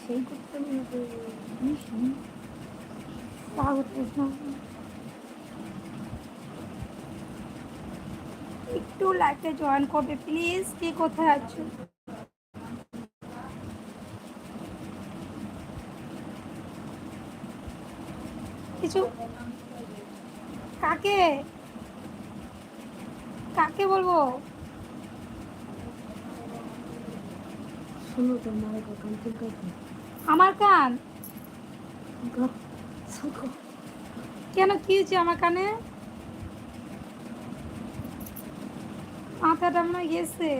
সেই করতে একটু লাইভে জয়েন করবে প্লিজ। কে কোথায় আছো? কিছু কাকে কাকে বলবো? শোনো তোর মায়ের কান থেকে আমার কান কেন? কি হয়েছে আমার কানে? মাথাটা মনে হয় গেছে।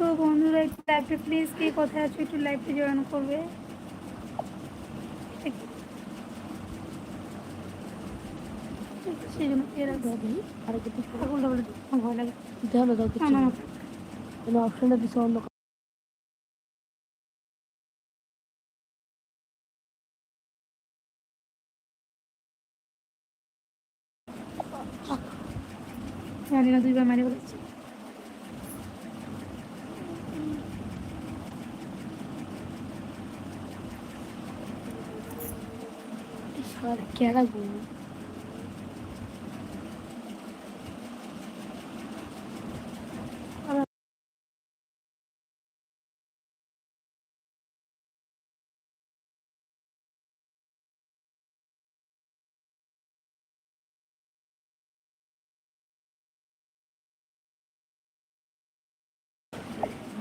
তো বন্ধুরা একটু লাইভে প্লিজ, কে কোথায় আছো একটু লাইভে জয়েন করবে। সেই জন্য আর কিছু ভয় লাগে। ধ্যানে দাও কিছু কোনো অপশনটা দিচ্ছে অন্য জানি না, দুইবার মারি বলেছি। কেডা গো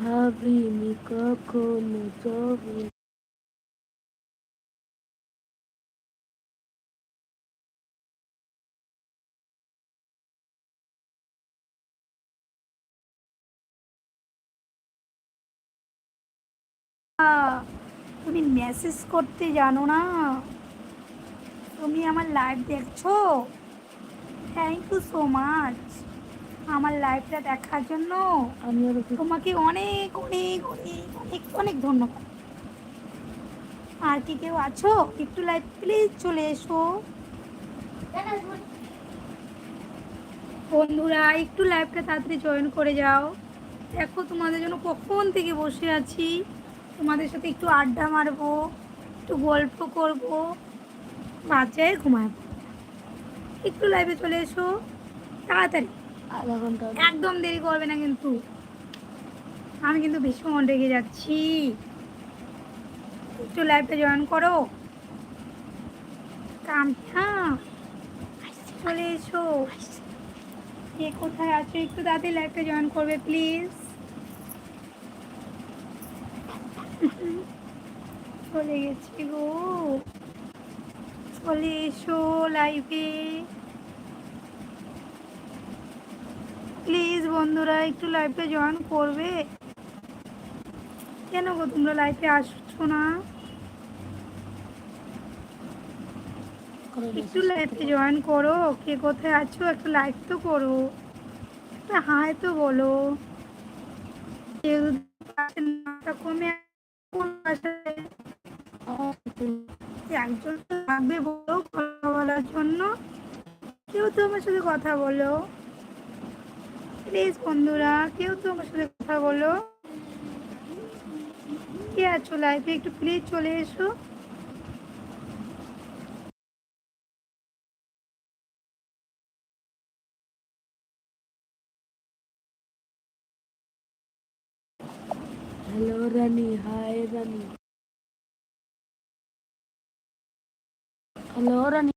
ভাবিনি কখনো যাবে তুমি মেসেজ করতে জানো না? তুমি আমার লাইভ দেখছো? থ্যাংক ইউ সো মাচ আমার লাইভটা দেখার জন্য। আমি আরো তোমাকে অনেক অনেক অনেক অনেক অনেক ধন্যবাদ। আর কি কেউ আছো? একটু লাইভ প্লিজ চলে এসো বন্ধুরা, একটু লাইভটা তাড়াতাড়ি জয়েন করে যাও। দেখো তোমাদের জন্য কখন থেকে বসে আছি, তোমাদের সাথে একটু আড্ডা মারবো, একটু গল্প করবো, বাচ্চায় ঘুমাবো। একটু লাইভে চলে এসো তাড়াতাড়ি, আধা ঘন্টা একদম দেরি করবে না কিন্তু। আমি কিন্তু ভীষণ রেগে যাচ্ছি। একটু লাইভে জয়েন করো। কামটা চলে এসো। কে কোথায় আছো একটু তাড়াতাড়ি লাইভে জয়েন করবে প্লিজ। চলে গেছি গো, চলে এসো লাইভে প্লিজ। বন্ধুরা একটু লাইভে জয়েন করবে। কেন গো তোমরা লাইভে আসছো না? একটু লাইভে জয়েন করো। কে কোথায় আছো একটু লাইভ তো করো, একটা হাই তো বলো। কেউ কমে একজন থাকবে বলো কথা বলার জন্য। কেউ তো আমার সাথে কথা বলো প্লিজ বন্ধুরা, কেউ তো আমার সাথে কথা বলো। কে আছো লাইভে একটু প্লিজ চলে এসো। হ্যালো রানী হাই রানী হ্যালো রানী